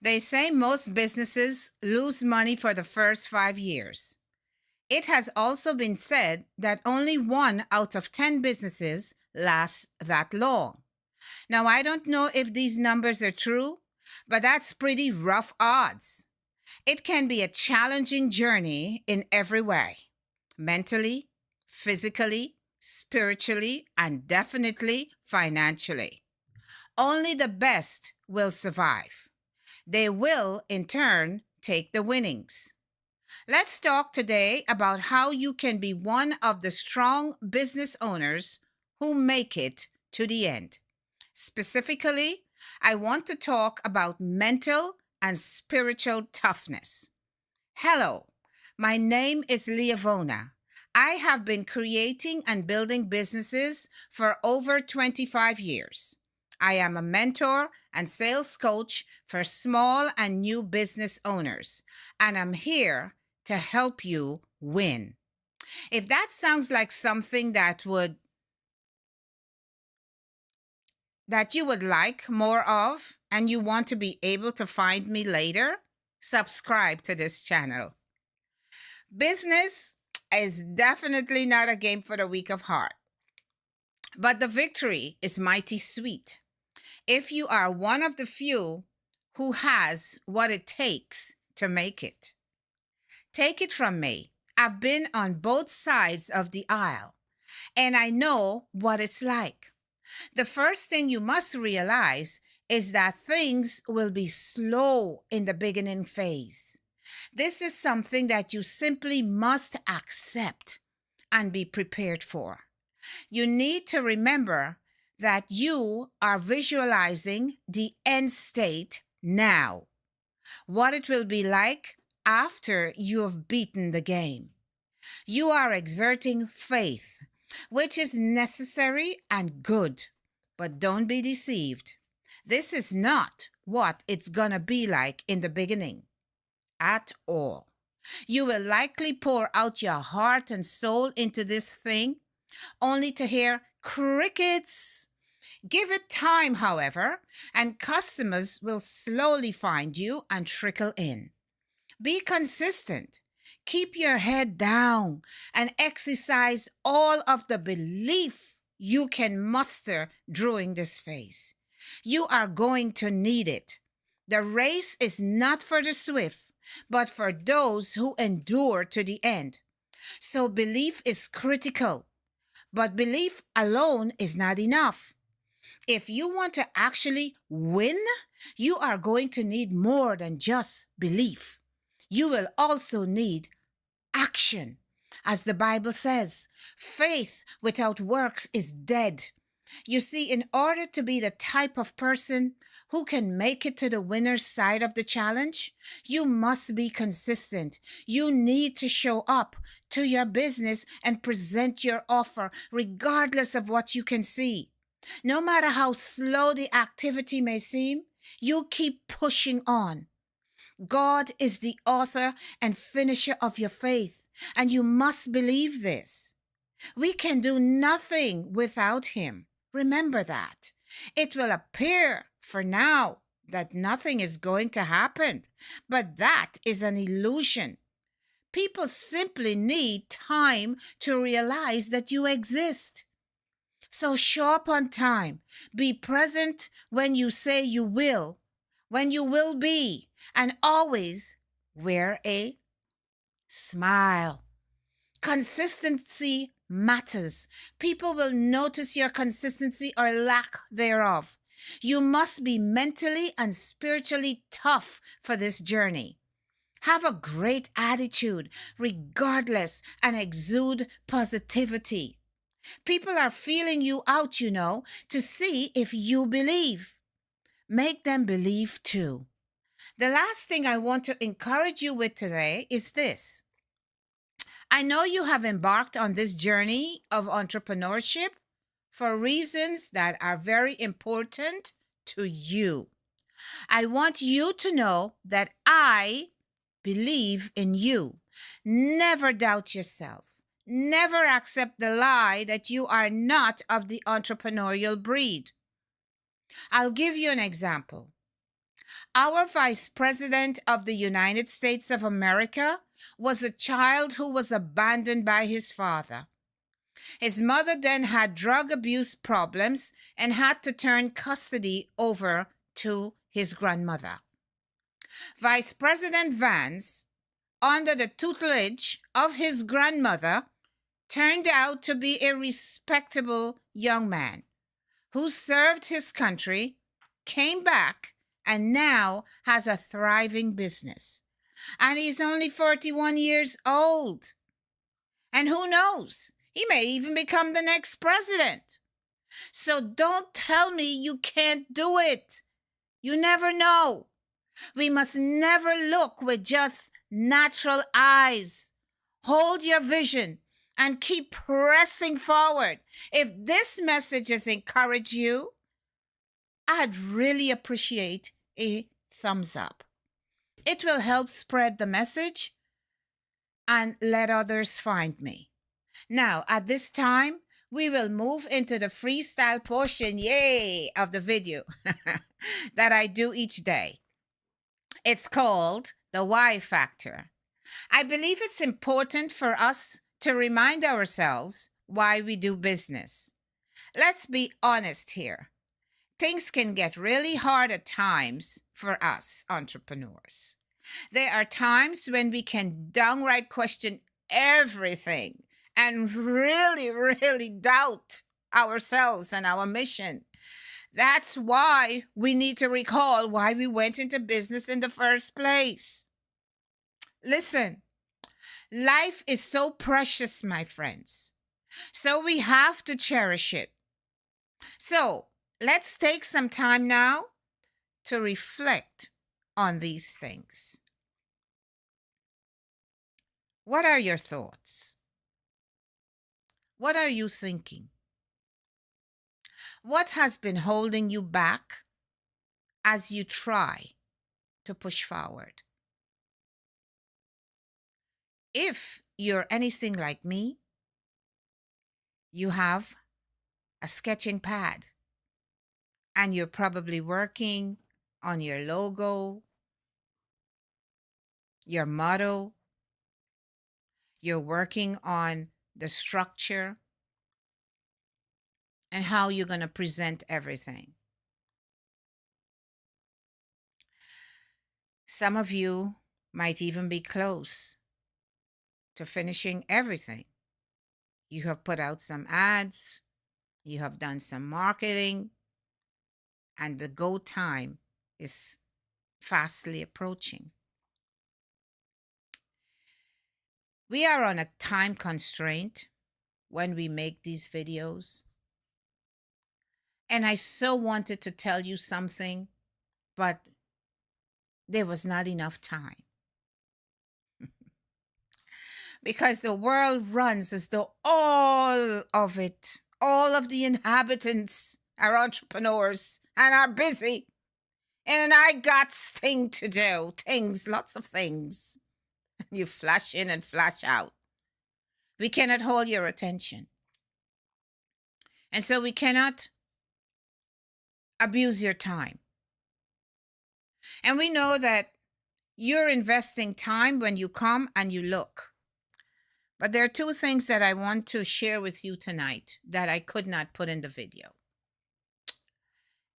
They say most businesses lose money for the first 5 years. It has also been said that only 1 out of 10 businesses lasts that long. Now, I don't know if these numbers are true, but that's pretty rough odds. It can be a challenging journey in every way: mentally, physically, spiritually, and definitely financially. Only the best will survive. They will, in turn, take the winnings. Let's talk today about how you can be one of the strong business owners who make it to the end. Specifically, I want to talk about mental and spiritual toughness. Hello, my name is Leovona. I have been creating and building businesses for over 25 years. I am a mentor and sales coach for small and new business owners, and I'm here to help you win. If that sounds like something that you would like more of and you want to be able to find me later, subscribe to this channel. Business is definitely not a game for the weak of heart, but the victory is mighty sweet if you are one of the few who has what it takes to make it. Take it from me, I've been on both sides of the aisle, and I know what it's like. The first thing you must realize is that things will be slow in the beginning phase. This is something that you simply must accept and be prepared for. You need to remember that you are visualizing the end state now, what it will be like after you have beaten the game. You are exerting faith, which is necessary and good, but don't be deceived. This is not what it's gonna be like in the beginning at all. You will likely pour out your heart and soul into this thing only to hear crickets. Give it time, however, and customers will slowly find you and trickle in. Be consistent. Keep your head down and exercise all of the belief you can muster during this phase. You are going to need it. The race is not for the swift, but for those who endure to the end. So belief is critical, but belief alone is not enough. If you want to actually win, you are going to need more than just belief. You will also need action. As the Bible says, faith without works is dead. You see, in order to be the type of person who can make it to the winner's side of the challenge, you must be consistent. You need to show up to your business and present your offer, regardless of what you can see. No matter how slow the activity may seem, you keep pushing on. God is the author and finisher of your faith, and you must believe this. We can do nothing without Him. Remember that. It will appear for now that nothing is going to happen, but that is an illusion. People simply need time to realize that you exist. So show up on time. Be present when you say you will, when you will be, and always wear a smile. Consistency matters. People will notice your consistency or lack thereof. You must be mentally and spiritually tough for this journey. Have a great attitude, regardless, and exude positivity. People are feeling you out, to see if you believe. Make them believe too. The last thing I want to encourage you with today is this. I know you have embarked on this journey of entrepreneurship for reasons that are very important to you. I want you to know that I believe in you. Never doubt yourself. Never accept the lie that you are not of the entrepreneurial breed. I'll give you an example. Our Vice President of the United States of America was a child who was abandoned by his father. His mother then had drug abuse problems and had to turn custody over to his grandmother. Vice President Vance, under the tutelage of his grandmother, turned out to be a respectable young man who served his country, came back, and now has a thriving business. And he's only 41 years old. And who knows? He may even become the next president. So don't tell me you can't do it. You never know. We must never look with just natural eyes. Hold your vision and keep pressing forward. If this message has encouraged you, I'd really appreciate a thumbs up. It will help spread the message and let others find me. Now, at this time, we will move into the freestyle portion, yay, of the video that I do each day. It's called the Why Factor. I believe it's important for us to remind ourselves why we do business. Let's be honest here. Things can get really hard at times for us entrepreneurs. There are times when we can downright question everything and really doubt ourselves and our mission. That's why we need to recall why we went into business in the first place. Listen, life is so precious, my friends. So we have to cherish it. So let's take some time now to reflect on these things. What are your thoughts? What are you thinking? What has been holding you back as you try to push forward? If you're anything like me, you have a sketching pad and you're probably working on your logo, your motto. You're working on the structure and how you're going to present everything. Some of you might even be close to finishing everything. You have put out some ads, you have done some marketing, and the go time is fastly approaching. We are on a time constraint when we make these videos. And I so wanted to tell you something, but there was not enough time. Because the world runs as though all of the inhabitants are entrepreneurs and are busy. And I got things to do, lots of things. You flash in and flash out. We cannot hold your attention. And so we cannot abuse your time. And we know that you're investing time when you come and you look. But there are two things that I want to share with you tonight that I could not put in the video.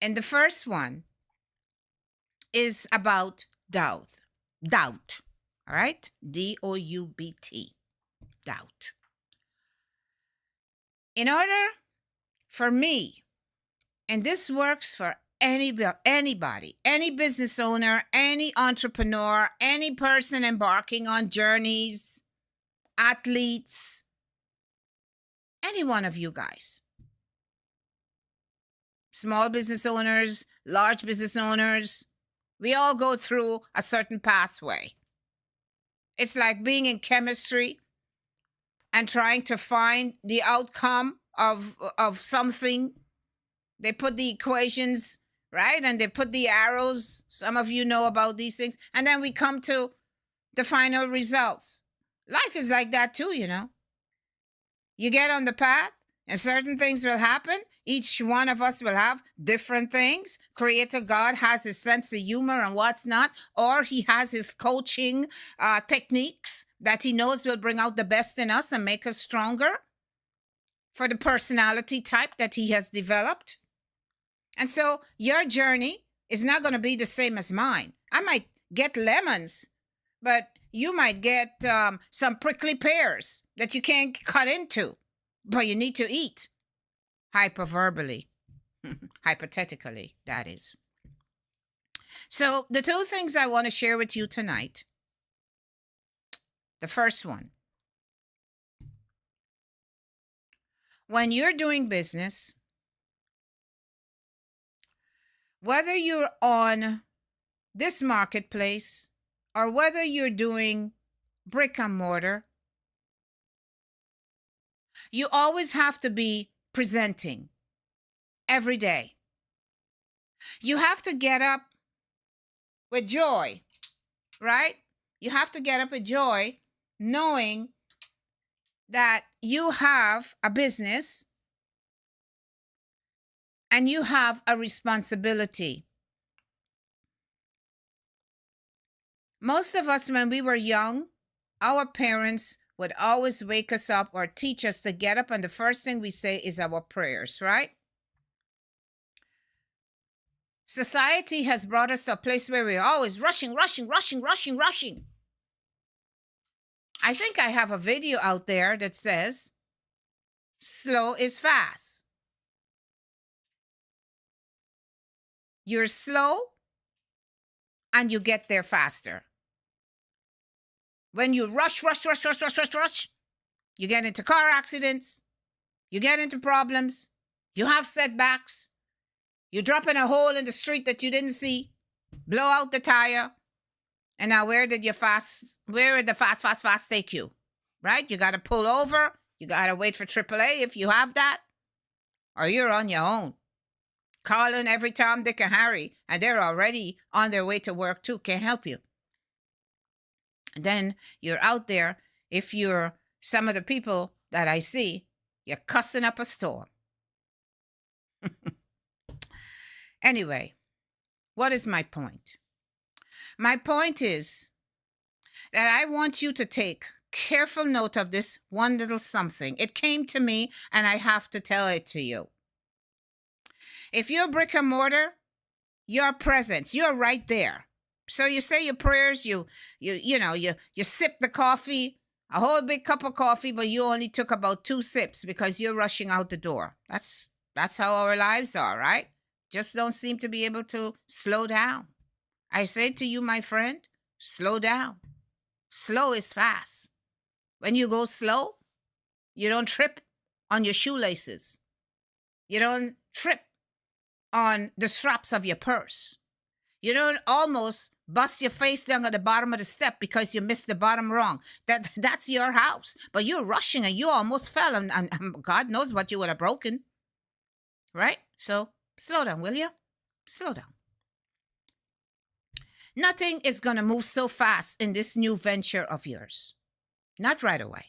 And the first one is about doubt. Doubt. All right? D-O-U-B-T. Doubt. In order for me, and this works for anybody, any business owner, any entrepreneur, any person embarking on journeys, athletes, any one of you guys, small business owners, large business owners, we all go through a certain pathway. It's like being in chemistry and trying to find the outcome of something. They put the equations, right? And they put the arrows. Some of you know about these things. And then we come to the final results. Life is like that too, you know. You get on the path, And certain things will happen. Each one of us will have different things. Creator God has his sense of humor and what's not, or he has his coaching techniques that he knows will bring out the best in us and make us stronger for the personality type that he has developed. And so your journey is not going to be the same as mine. I might get lemons, but you might get some prickly pears that you can't cut into, but you need to eat. Hyperverbally, hypothetically, that is. So the two things I want to share with you tonight. The first one, when you're doing business, whether you're on this marketplace or whether you're doing brick and mortar, you always have to be presenting every day. You have to get up with joy, right? You have to get up with joy knowing that you have a business and you have a responsibility. Most of us, when we were young, our parents would always wake us up or teach us to get up, and the first thing we say is our prayers, right? Society has brought us to a place where we're always rushing. I think I have a video out there that says, slow is fast. You're slow and you get there faster. When you rush, you get into car accidents, you get into problems, you have setbacks, you drop in a hole in the street that you didn't see, blow out the tire, and now where did the fast take you? Right? You got to pull over, you got to wait for AAA if you have that, or you're on your own. Calling every Tom, Dick, and Harry, and they're already on their way to work too, can't help you. And then you're out there, if you're some of the people that I see, you're cussing up a storm. Anyway, what is my point? My point is that I want you to take careful note of this one little something. It came to me and I have to tell it to you. If you're brick and mortar, your presence, you're right there. So you say your prayers, you sip the coffee, a whole big cup of coffee, but you only took about 2 sips because you're rushing out the door. That's how our lives are, right? Just don't seem to be able to slow down. I say to you, my friend, slow down. Slow is fast. When you go slow, you don't trip on your shoelaces. You don't trip on the straps of your purse. You don't almost bust your face down at the bottom of the step because you missed the bottom wrong. That's your house. But you're rushing and you almost fell, and God knows what you would have broken. Right? So slow down, will you? Slow down. Nothing is going to move so fast in this new venture of yours. Not right away.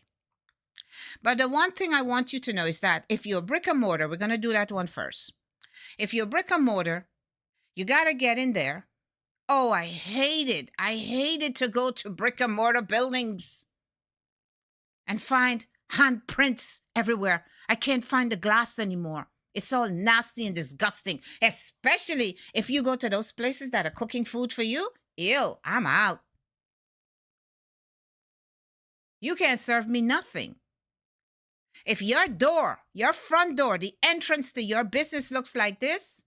But the one thing I want you to know is that if you're brick and mortar, we're going to do that one first. If you're brick and mortar, you got to get in there. Oh, I hated to go to brick and mortar buildings and find handprints everywhere. I can't find the glass anymore. It's all nasty and disgusting, especially if you go to those places that are cooking food for you. Ew, I'm out. You can't serve me nothing. If your door, your front door, the entrance to your business looks like this,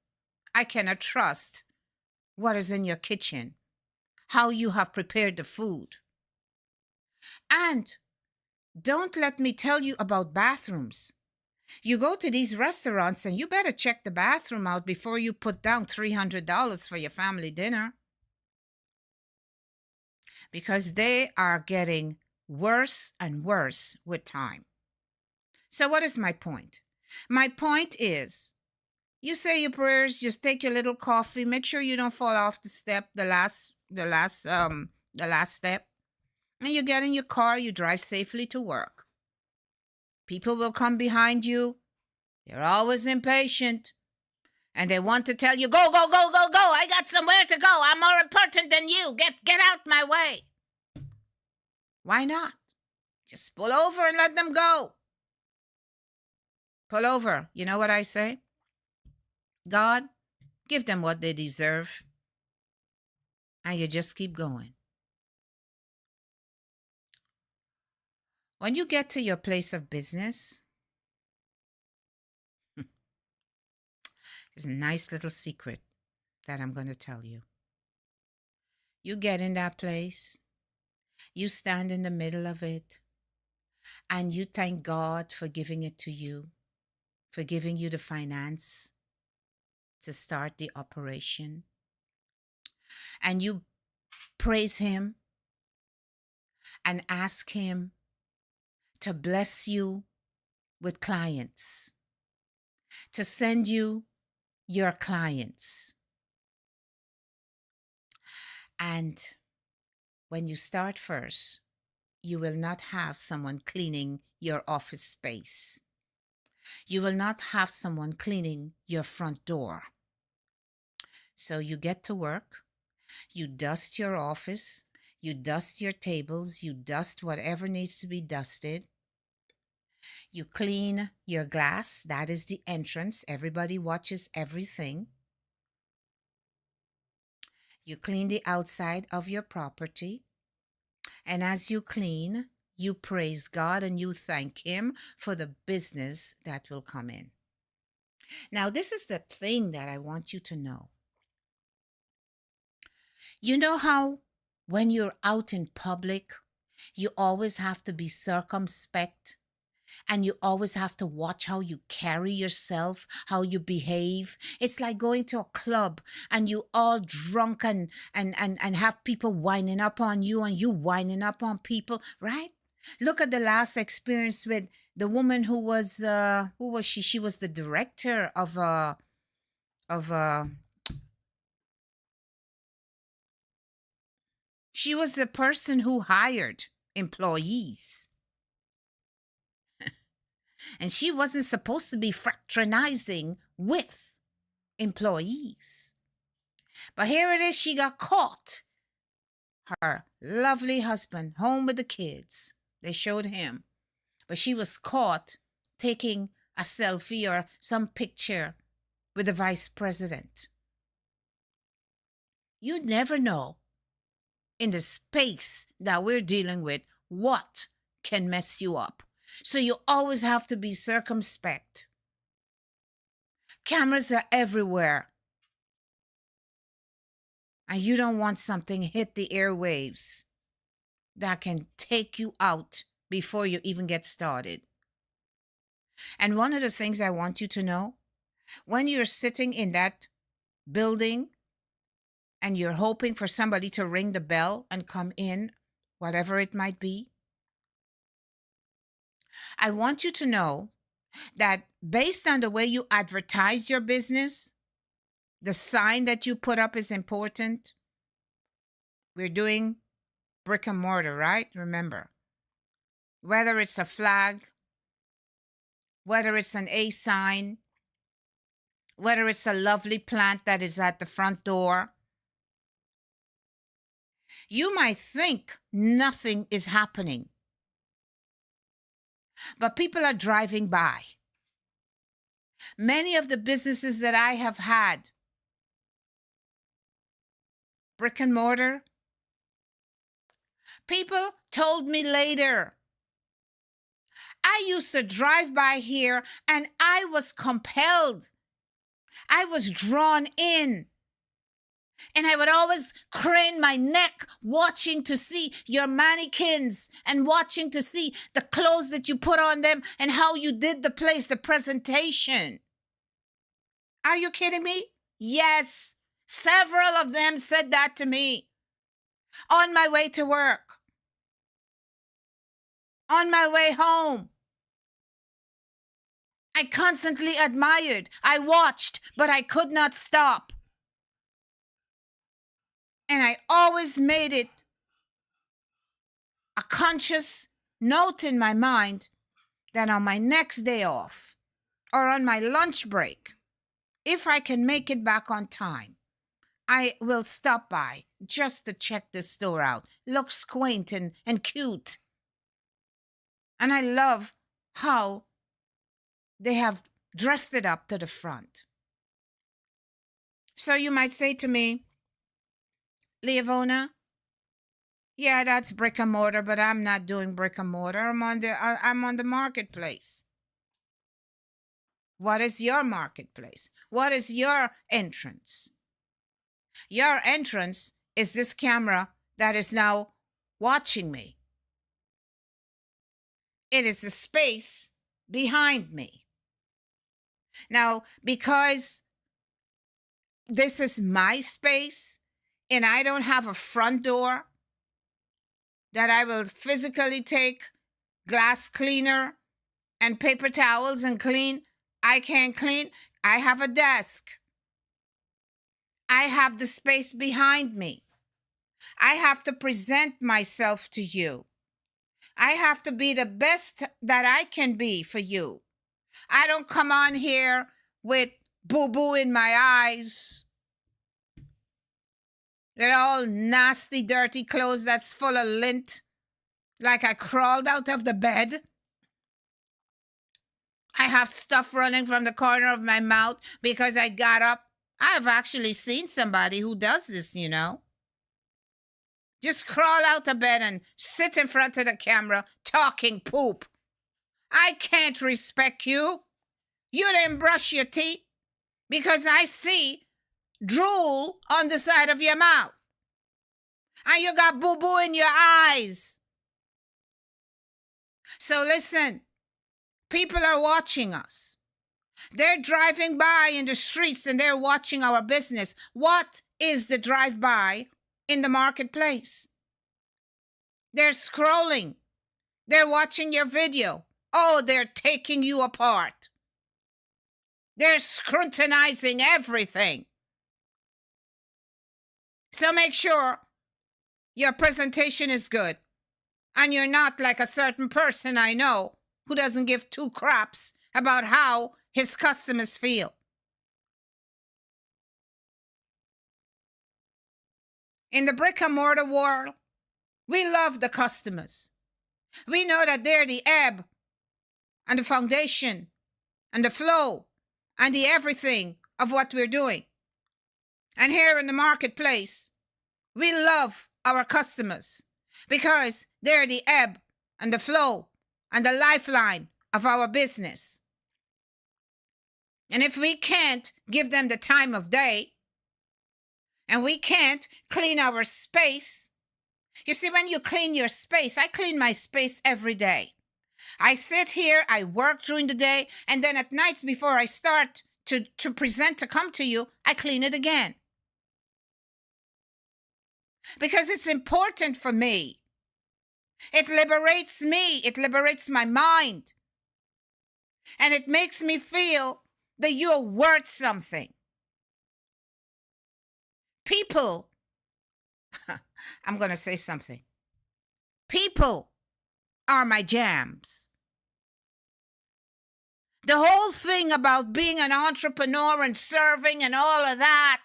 I cannot trust what is in your kitchen, how you have prepared the food. And don't let me tell you about bathrooms. You go to these restaurants and you better check the bathroom out before you put down $300 for your family dinner. Because they are getting worse and worse with time. So what is my point? My point is, you say your prayers, just take your little coffee, make sure you don't fall off the step, the last step. And you get in your car, you drive safely to work. People will come behind you, They're always impatient. And they want to tell you, go, go, go, go, go. I got somewhere to go. I'm more important than you. Get out my way. Why not? Just pull over and let them go. Pull over. You know what I say? God, give them what they deserve. And you just keep going. When you get to your place of business, there's a nice little secret that I'm going to tell you. You get in that place, you stand in the middle of it, and you thank God for giving it to you, for giving you the finance to start the operation. And you praise Him and ask Him to bless you with clients, to send you your clients. And when you start first, you will not have someone cleaning your office space. You will not have someone cleaning your front door. So you get to work, you dust your office, you dust your tables, you dust whatever needs to be dusted. You clean your glass, that is the entrance. Everybody watches everything. You clean the outside of your property. And as you clean, you praise God and you thank Him for the business that will come in. Now, this is the thing that I want you to know. You know how when you're out in public, you always have to be circumspect and you always have to watch how you carry yourself, how you behave. It's like going to a club and you all drunk and have people winding up on you and you winding up on people, right? Look at the last experience with the woman who was she? She was the director of she was the person who hired employees. And she wasn't supposed to be fraternizing with employees. But here it is, she got caught. Her lovely husband, home with the kids. They showed him. But she was caught taking a selfie or some picture with the vice president. You never know in the space that we're dealing with what can mess you up. So you always have to be circumspect. Cameras are everywhere. And you don't want something hit the airwaves that can take you out before you even get started. And one of the things I want you to know, when you're sitting in that building and you're hoping for somebody to ring the bell and come in, whatever it might be, I want you to know that based on the way you advertise your business, the sign that you put up is important. We're doing brick and mortar, right? Remember, whether it's a flag, whether it's an A sign, whether it's a lovely plant that is at the front door, you might think nothing is happening, but people are driving by. Many of the businesses that I have had, brick and mortar, people told me later, I used to drive by here and I was compelled. I was drawn in. And I would always crane my neck watching to see your mannequins and watching to see the clothes that you put on them and how you did the place, the presentation. Are you kidding me? Yes. Several of them said that to me on my way to work, on my way home. I constantly admired. I watched, but I could not stop. And I always made it a conscious note in my mind that on my next day off, or on my lunch break, if I can make it back on time, I will stop by just to check the store out. Looks quaint and cute. And I love how they have dressed it up to the front. So you might say to me, Leovona, yeah, that's brick and mortar, but I'm not doing brick and mortar. I'm on the marketplace. What is your marketplace? What is your entrance? Your entrance is this camera that is now watching me. It is the space behind me. Now, because this is my space and I don't have a front door that I will physically take glass cleaner and paper towels and clean, I can't clean. I have a desk. I have the space behind me. I have to present myself to you. I have to be the best that I can be for you. I don't come on here with boo-boo in my eyes, with all nasty, dirty clothes that's full of lint, like I crawled out of the bed. I have stuff running from the corner of my mouth because I got up. I've actually seen somebody who does this, you know. Just crawl out of bed and sit in front of the camera talking poop. I can't respect you. You didn't brush your teeth because I see drool on the side of your mouth. And you got boo-boo in your eyes. So listen, people are watching us. They're driving by in the streets and they're watching our business. What is the drive-by in the marketplace? They're scrolling. They're watching your video. Oh, they're taking you apart. They're scrutinizing everything. So make sure your presentation is good. And you're not like a certain person I know who doesn't give two craps about how his customers feel. In the brick and mortar world, we love the customers. We know that they're the ebb and the foundation and the flow and the everything of what we're doing. And here in the marketplace, we love our customers because they're the ebb and the flow and the lifeline of our business. And if we can't give them the time of day and we can't clean our space, you see, when you clean your space, I clean my space every day. I sit here, I work during the day, and then at nights before I start to present, to come to you, I clean it again. Because it's important for me. It liberates me. It liberates my mind. And it makes me feel that you're worth something. People, I'm going to say something. People are my jams. The whole thing about being an entrepreneur and serving and all of that,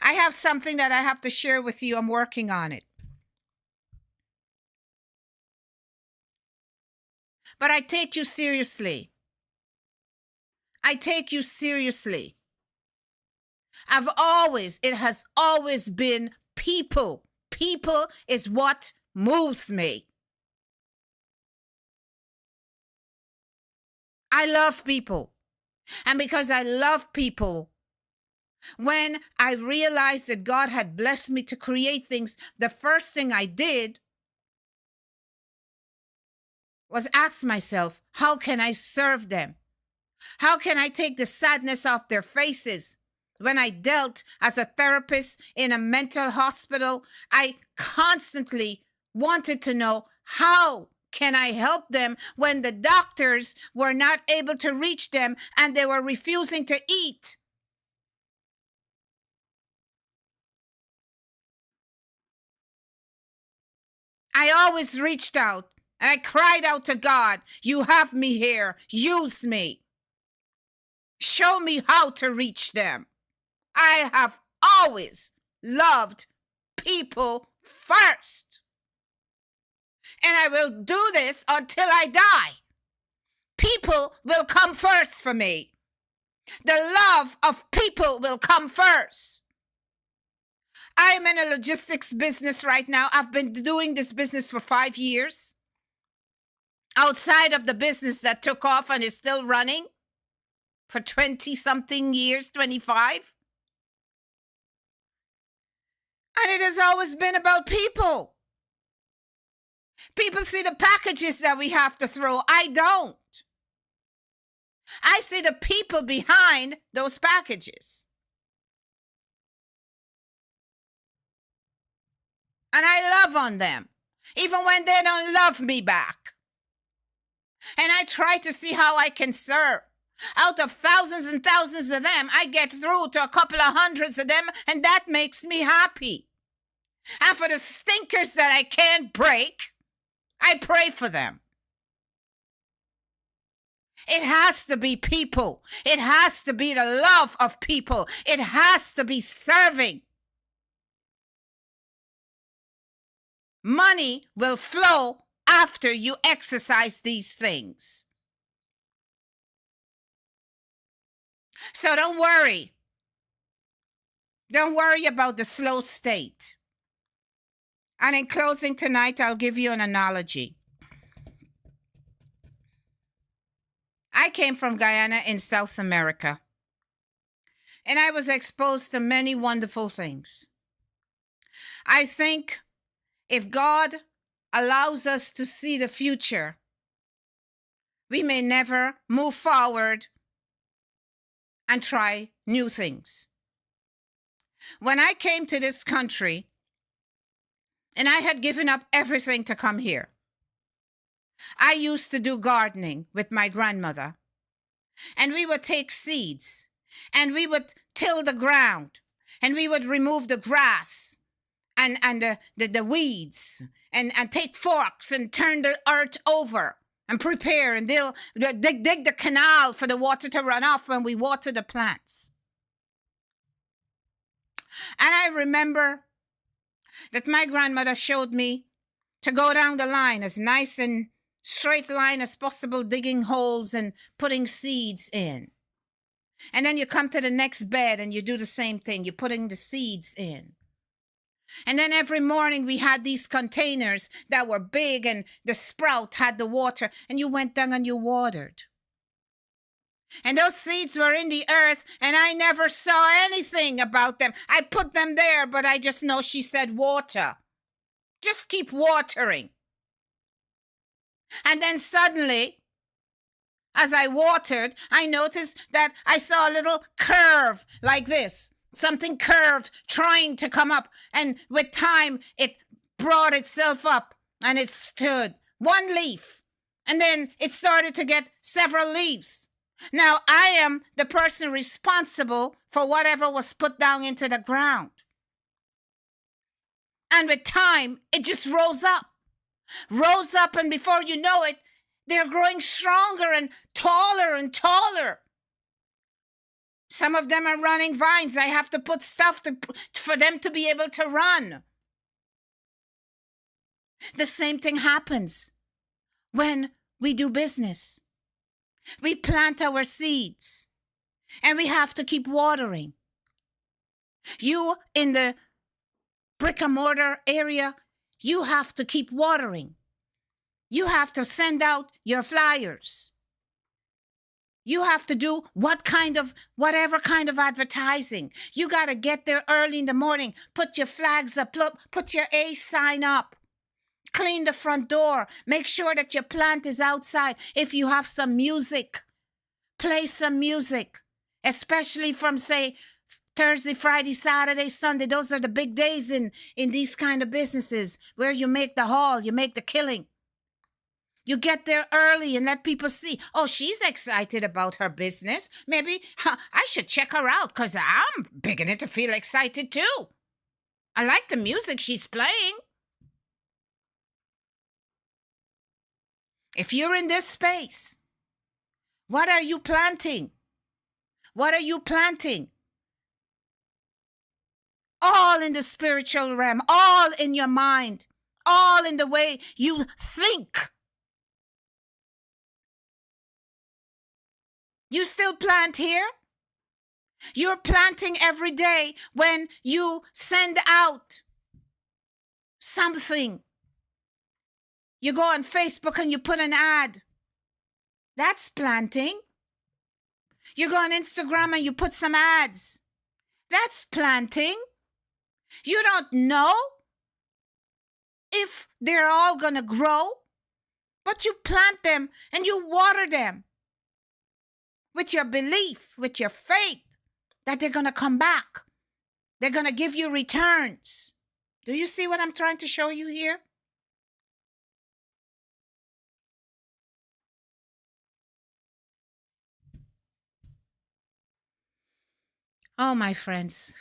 I have something that I have to share with you. I'm working on it. But I take you seriously. I take you seriously. It has always been people. People is what moves me. I love people. And because I love people, when I realized that God had blessed me to create things, the first thing I did was ask myself, how can I serve them? How can I take the sadness off their faces? When I dealt as a therapist in a mental hospital, I constantly wanted to know, how can I help them when the doctors were not able to reach them and they were refusing to eat? I always reached out And I cried out to God, you have me here. Use me. Show me how to reach them. I have always loved people first. And I will do this until I die. People will come first for me. The love of people will come first. I'm in a logistics business right now. I've been doing this business for 5 years. Outside of the business that took off and is still running for 20-something years, 25. And it has always been about people. People see the packages that we have to throw. I don't. I see the people behind those packages. And I love on them, even when they don't love me back. And I try to see how I can serve. Out of thousands and thousands of them, I get through to a couple of hundreds of them, and that makes me happy. And for the stinkers that I can't break, I pray for them. It has to be people. It has to be the love of people. It has to be serving. Money will flow after you exercise these things. So don't worry. Don't worry about the slow state. And in closing tonight, I'll give you an analogy. I came from Guyana in South America, and I was exposed to many wonderful things. I think if God allows us to see the future, we may never move forward and try new things. When I came to this country, and I had given up everything to come here, I used to do gardening with my grandmother. And we would take seeds, and we would till the ground, and we would remove the grass and the weeds, and take forks and turn the earth over and prepare, and they'll dig the canal for the water to run off when we water the plants. And I remember that my grandmother showed me to go down the line as nice and straight line as possible, digging holes and putting seeds in. And then you come to the next bed and you do the same thing. You're putting the seeds in. And then every morning we had these containers that were big, and the sprout had the water, and you went down and you watered. And those seeds were in the earth, and I never saw anything about them. I put them there, but I just know she said water. Just keep watering. And then suddenly, as I watered, I noticed that I saw a little curve like this. Something curved, trying to come up. And with time, it brought itself up and it stood. One leaf. And then it started to get several leaves. Now, I am the person responsible for whatever was put down into the ground. And with time, it just rose up. Rose up, and before you know it, they're growing stronger and taller. Some of them are running vines. I have to put stuff for them to be able to run. The same thing happens when we do business. We plant our seeds, and we have to keep watering. You in the brick and mortar area, you have to keep watering. You have to send out your flyers. You have to do whatever kind of advertising. You got to get there early in the morning, put your flags up, put your A sign up, clean the front door, make sure that your plant is outside. If you have some music, play some music, especially from, say, Thursday, Friday, Saturday, Sunday. Those are the big days in these kind of businesses where you make the haul, you make the killing. You get there early and let people see, oh, she's excited about her business. Maybe I should check her out because I'm beginning to feel excited too. I like the music she's playing. If you're in this space, what are you planting? What are you planting? All in the spiritual realm, all in your mind, all in the way you think. You still plant here? You're planting every day when you send out something. You go on Facebook and you put an ad. That's planting. You go on Instagram and you put some ads. That's planting. You don't know if they're all going to grow, but you plant them and you water them with your belief, with your faith that they're going to come back. They're going to give you returns. Do you see what I'm trying to show you here? Oh, my friends.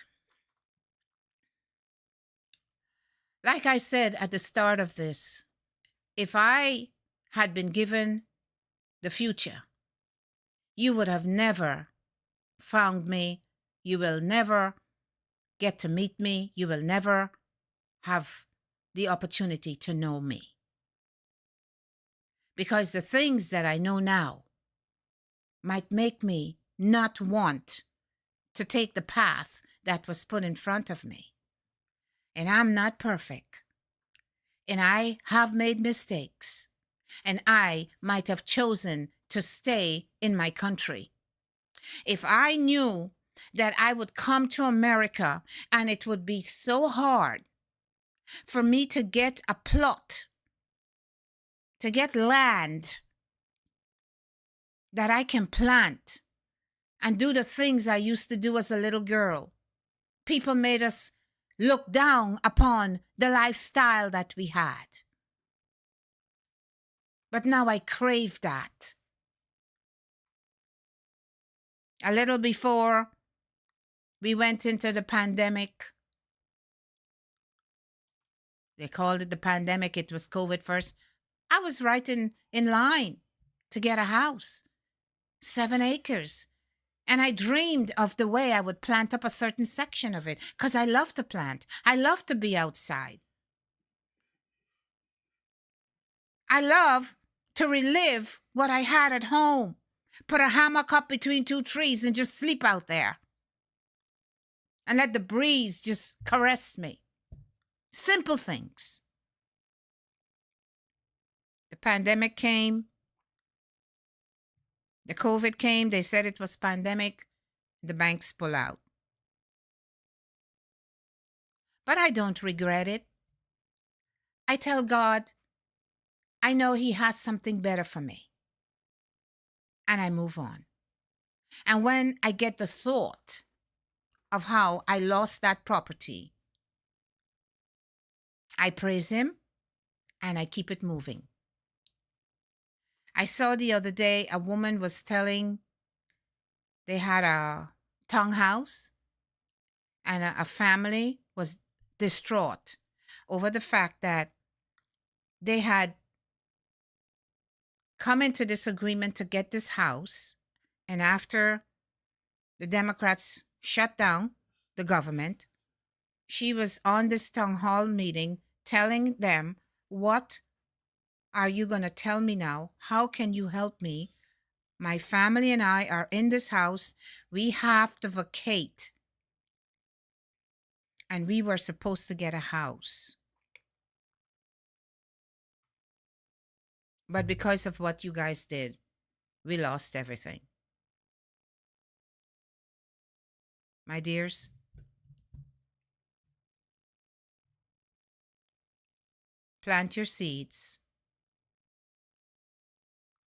Like I said at the start of this, if I had been given the future, you would have never found me. You will never get to meet me. You will never have the opportunity to know me. Because the things that I know now might make me not want to take the path that was put in front of me. And I'm not perfect. And I have made mistakes. And I might have chosen to stay in my country. If I knew that I would come to America and it would be so hard for me to get a plot, to get land that I can plant and do the things I used to do as a little girl. People made us look down upon the lifestyle that we had. But now I crave that. A little before we went into the pandemic, they called it the pandemic, it was COVID first. I was right in line to get a house, 7 acres. And I dreamed of the way I would plant up a certain section of it because I love to plant. I love to be outside. I love to relive what I had at home. Put a hammock up between 2 trees and just sleep out there. And let the breeze just caress me. Simple things. The pandemic came. The COVID came. They said it was pandemic. The banks pull out. But I don't regret it. I tell God, I know He has something better for me. And I move on. And when I get the thought of how I lost that property, I praise Him and I keep it moving. I saw the other day a woman was telling they had a townhouse and a family was distraught over the fact that they had come into this agreement to get this house. And after the Democrats shut down the government, she was on this town hall meeting telling them, what are you going to tell me now? How can you help me? My family and I are in this house. We have to vacate. And we were supposed to get a house. But because of what you guys did, we lost everything. My dears, plant your seeds,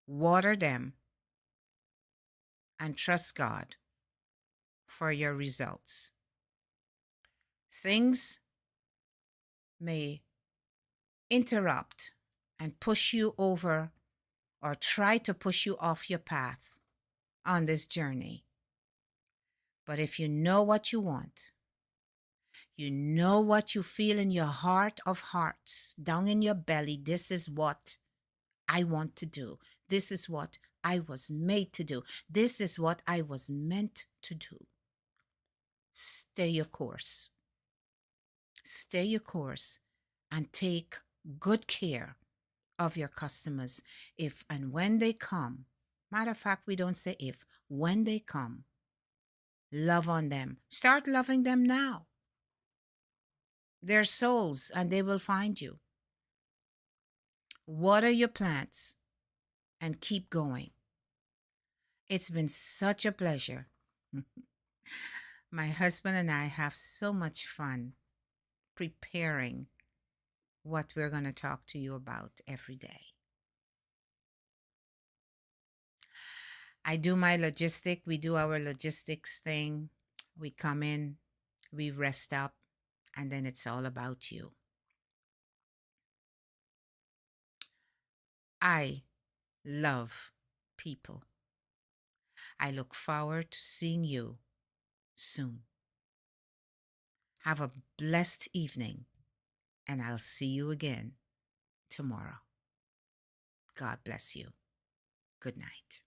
water them, and trust God for your results. Things may interrupt and push you over or try to push you off your path on this journey. But if you know what you want, you know what you feel in your heart of hearts, down in your belly, this is what I want to do. This is what I was made to do. This is what I was meant to do. Stay your course. Stay your course and take good care of your customers. If and when they come, matter of fact, we don't say if, when they come, love on them. Start loving them now. They're souls and they will find you. Water your plants and keep going. It's been such a pleasure. My husband and I have so much fun preparing what we're going to talk to you about every day. I do my logistic, we do our logistics thing. We come in, we rest up, and then it's all about you. I love people. I look forward to seeing you soon. Have a blessed evening, and I'll see you again tomorrow. God bless you. Good night.